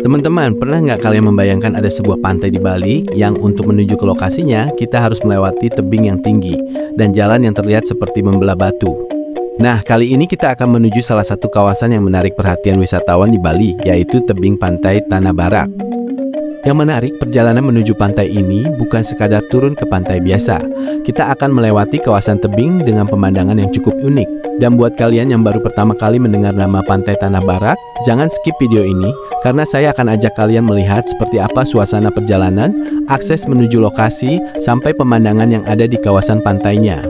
Teman-teman, pernah nggak kalian membayangkan ada sebuah pantai di Bali yang untuk menuju ke lokasinya, kita harus melewati tebing yang tinggi dan jalan yang terlihat seperti membelah batu. Nah, kali ini kita akan menuju salah satu kawasan yang menarik perhatian wisatawan di Bali, yaitu tebing pantai Tanah Barak. Yang menarik, perjalanan menuju pantai ini bukan sekadar turun ke pantai biasa. Kita akan melewati kawasan tebing dengan pemandangan yang cukup unik. Dan buat kalian yang baru pertama kali mendengar nama Pantai Tanah Barak, jangan skip video ini, karena saya akan ajak kalian melihat seperti apa suasana perjalanan, akses menuju lokasi, sampai pemandangan yang ada di kawasan pantainya.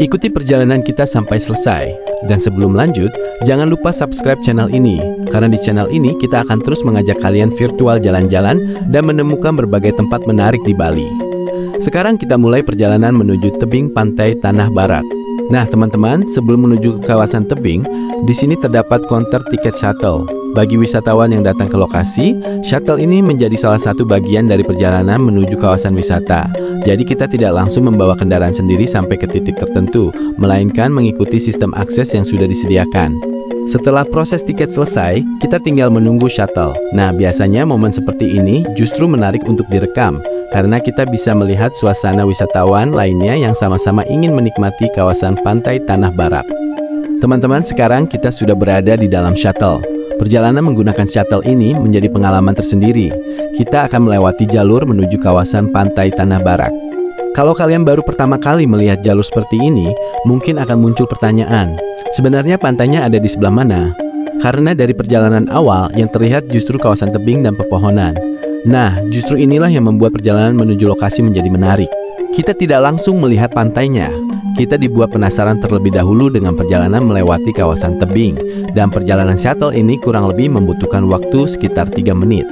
Ikuti perjalanan kita sampai selesai. Dan sebelum lanjut, jangan lupa subscribe channel ini, karena di channel ini kita akan terus mengajak kalian virtual jalan-jalan dan menemukan berbagai tempat menarik di Bali. Sekarang kita mulai perjalanan menuju tebing pantai Tanah Barak. Nah teman-teman, sebelum menuju ke kawasan tebing, di sini terdapat counter tiket shuttle. Bagi wisatawan yang datang ke lokasi, shuttle ini menjadi salah satu bagian dari perjalanan menuju kawasan wisata. Jadi kita tidak langsung membawa kendaraan sendiri sampai ke titik tertentu, melainkan mengikuti sistem akses yang sudah disediakan. Setelah proses tiket selesai, kita tinggal menunggu shuttle. Nah, biasanya momen seperti ini justru menarik untuk direkam, karena kita bisa melihat suasana wisatawan lainnya yang sama-sama ingin menikmati kawasan pantai Tanah Barak. Teman-teman, sekarang kita sudah berada di dalam shuttle. Perjalanan menggunakan shuttle ini menjadi pengalaman tersendiri. Kita akan melewati jalur menuju kawasan pantai Tanah Barak. Kalau kalian baru pertama kali melihat jalur seperti ini, mungkin akan muncul pertanyaan, sebenarnya pantainya ada di sebelah mana? Karena dari perjalanan awal yang terlihat justru kawasan tebing dan pepohonan. Nah, justru inilah yang membuat perjalanan menuju lokasi menjadi menarik. Kita tidak langsung melihat pantainya. Kita dibuat penasaran terlebih dahulu dengan perjalanan melewati kawasan tebing. Dan perjalanan shuttle ini kurang lebih membutuhkan waktu sekitar 3 menit.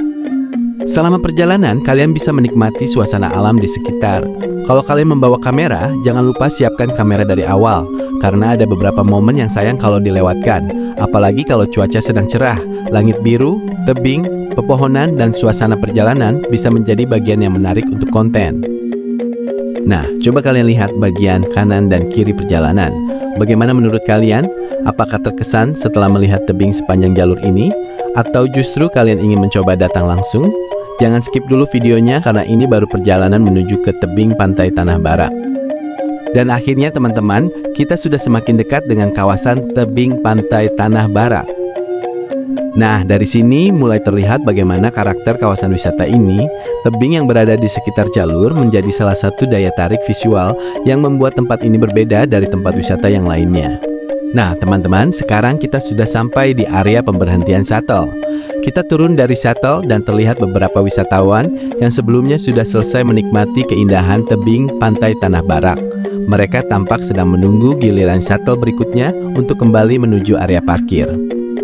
Selama perjalanan, kalian bisa menikmati suasana alam di sekitar. Kalau kalian membawa kamera, jangan lupa siapkan kamera dari awal, karena ada beberapa momen yang sayang kalau dilewatkan. Apalagi kalau cuaca sedang cerah, langit biru, tebing, pepohonan, dan suasana perjalanan bisa menjadi bagian yang menarik untuk konten. Nah, coba kalian lihat bagian kanan dan kiri perjalanan. Bagaimana menurut kalian? Apakah terkesan setelah melihat tebing sepanjang jalur ini? Atau justru kalian ingin mencoba datang langsung? Jangan skip dulu videonya karena ini baru perjalanan menuju ke tebing pantai Tanah Barak. Dan akhirnya teman-teman, kita sudah semakin dekat dengan kawasan tebing pantai Tanah Barak. Nah, dari sini mulai terlihat bagaimana karakter kawasan wisata ini. Tebing yang berada di sekitar jalur menjadi salah satu daya tarik visual yang membuat tempat ini berbeda dari tempat wisata yang lainnya. Nah, teman-teman, sekarang kita sudah sampai di area pemberhentian shuttle. Kita turun dari shuttle dan terlihat beberapa wisatawan yang sebelumnya sudah selesai menikmati keindahan tebing pantai Tanah Barak. Mereka tampak sedang menunggu giliran shuttle berikutnya untuk kembali menuju area parkir.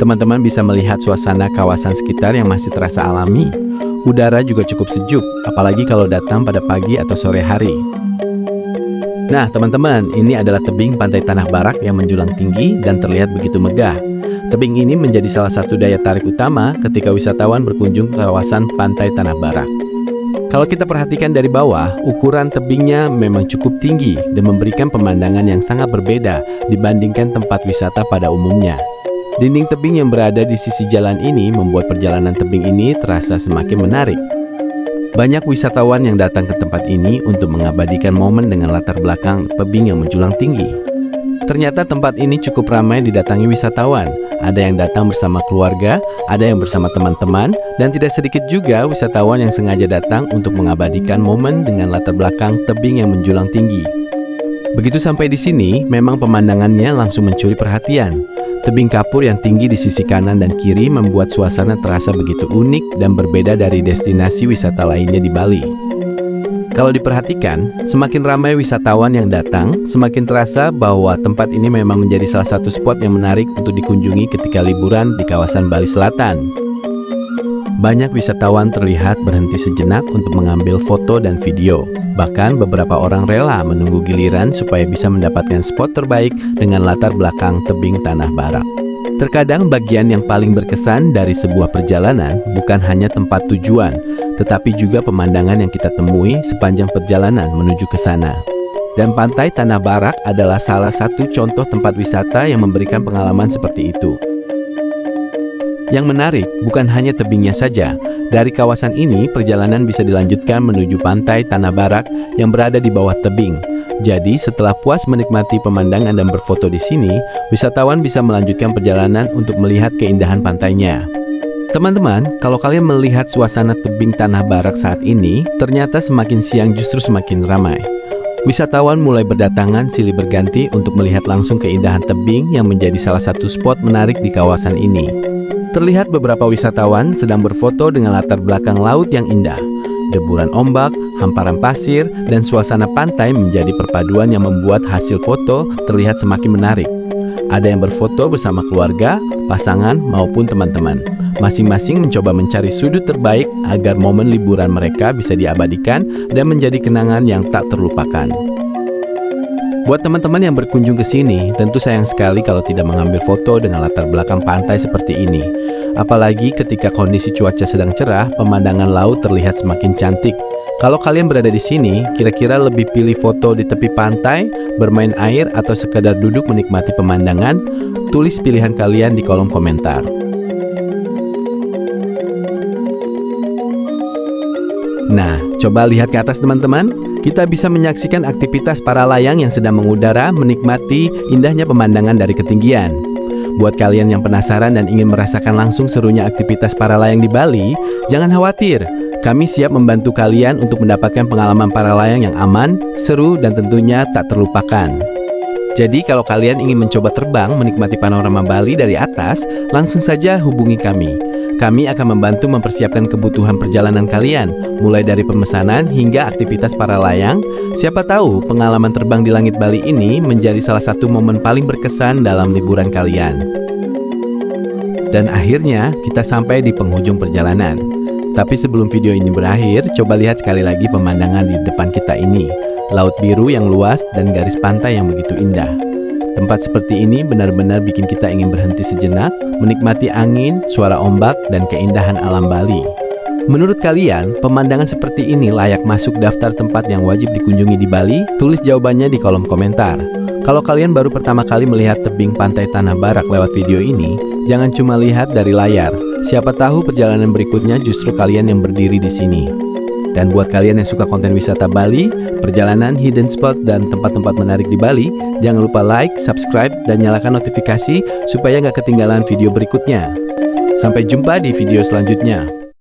Teman-teman bisa melihat suasana kawasan sekitar yang masih terasa alami. Udara juga cukup sejuk, apalagi kalau datang pada pagi atau sore hari. Nah, teman-teman, ini adalah tebing pantai Tanah Barak yang menjulang tinggi dan terlihat begitu megah. Tebing ini menjadi salah satu daya tarik utama ketika wisatawan berkunjung ke kawasan pantai Tanah Barak. Kalau kita perhatikan dari bawah, ukuran tebingnya memang cukup tinggi dan memberikan pemandangan yang sangat berbeda dibandingkan tempat wisata pada umumnya. Dinding tebing yang berada di sisi jalan ini membuat perjalanan tebing ini terasa semakin menarik. Banyak wisatawan yang datang ke tempat ini untuk mengabadikan momen dengan latar belakang tebing yang menjulang tinggi. Ternyata tempat ini cukup ramai didatangi wisatawan. Ada yang datang bersama keluarga, ada yang bersama teman-teman, dan tidak sedikit juga wisatawan yang sengaja datang untuk mengabadikan momen dengan latar belakang tebing yang menjulang tinggi. Begitu sampai di sini, memang pemandangannya langsung mencuri perhatian. Tebing kapur yang tinggi di sisi kanan dan kiri membuat suasana terasa begitu unik dan berbeda dari destinasi wisata lainnya di Bali. Kalau diperhatikan, semakin ramai wisatawan yang datang, semakin terasa bahwa tempat ini memang menjadi salah satu spot yang menarik untuk dikunjungi ketika liburan di kawasan Bali Selatan. Banyak wisatawan terlihat berhenti sejenak untuk mengambil foto dan video. Bahkan beberapa orang rela menunggu giliran supaya bisa mendapatkan spot terbaik dengan latar belakang tebing Tanah Barak. Terkadang bagian yang paling berkesan dari sebuah perjalanan bukan hanya tempat tujuan, tetapi juga pemandangan yang kita temui sepanjang perjalanan menuju ke sana. Dan pantai Tanah Barak adalah salah satu contoh tempat wisata yang memberikan pengalaman seperti itu. Yang menarik bukan hanya tebingnya saja. Dari kawasan ini, perjalanan bisa dilanjutkan menuju pantai Tanah Barak yang berada di bawah tebing. Jadi, setelah puas menikmati pemandangan dan berfoto di sini, wisatawan bisa melanjutkan perjalanan untuk melihat keindahan pantainya. Teman-teman, kalau kalian melihat suasana tebing Tanah Barak saat ini, ternyata semakin siang justru semakin ramai. Wisatawan mulai berdatangan silih berganti untuk melihat langsung keindahan tebing yang menjadi salah satu spot menarik di kawasan ini. Terlihat beberapa wisatawan sedang berfoto dengan latar belakang laut yang indah. Deburan ombak, hamparan pasir, dan suasana pantai menjadi perpaduan yang membuat hasil foto terlihat semakin menarik. Ada yang berfoto bersama keluarga, pasangan, maupun teman-teman. Masing-masing mencoba mencari sudut terbaik agar momen liburan mereka bisa diabadikan dan menjadi kenangan yang tak terlupakan. Buat teman-teman yang berkunjung ke sini, tentu sayang sekali kalau tidak mengambil foto dengan latar belakang pantai seperti ini. Apalagi ketika kondisi cuaca sedang cerah, pemandangan laut terlihat semakin cantik. Kalau kalian berada di sini, kira-kira lebih pilih foto di tepi pantai, bermain air, atau sekadar duduk menikmati pemandangan? Tulis pilihan kalian di kolom komentar. Nah, coba lihat ke atas teman-teman. Kita bisa menyaksikan aktivitas para layang yang sedang mengudara menikmati indahnya pemandangan dari ketinggian. Buat kalian yang penasaran dan ingin merasakan langsung serunya aktivitas para layang di Bali, jangan khawatir. Kami siap membantu kalian untuk mendapatkan pengalaman para layang yang aman, seru, dan tentunya tak terlupakan. Jadi kalau kalian ingin mencoba terbang menikmati panorama Bali dari atas, langsung saja hubungi kami. Kami akan membantu mempersiapkan kebutuhan perjalanan kalian, mulai dari pemesanan hingga aktivitas para layang. Siapa tahu pengalaman terbang di langit Bali ini menjadi salah satu momen paling berkesan dalam liburan kalian. Dan akhirnya kita sampai di penghujung perjalanan. Tapi sebelum video ini berakhir, coba lihat sekali lagi pemandangan di depan kita ini. Laut biru yang luas dan garis pantai yang begitu indah. Tempat seperti ini benar-benar bikin kita ingin berhenti sejenak, menikmati angin, suara ombak, dan keindahan alam Bali. Menurut kalian, pemandangan seperti ini layak masuk daftar tempat yang wajib dikunjungi di Bali? Tulis jawabannya di kolom komentar. Kalau kalian baru pertama kali melihat tebing pantai Tanah Barak lewat video ini, jangan cuma lihat dari layar. Siapa tahu perjalanan berikutnya justru kalian yang berdiri di sini. Dan buat kalian yang suka konten wisata Bali, perjalanan, hidden spot, dan tempat-tempat menarik di Bali, jangan lupa like, subscribe, dan nyalakan notifikasi supaya nggak ketinggalan video berikutnya. Sampai jumpa di video selanjutnya.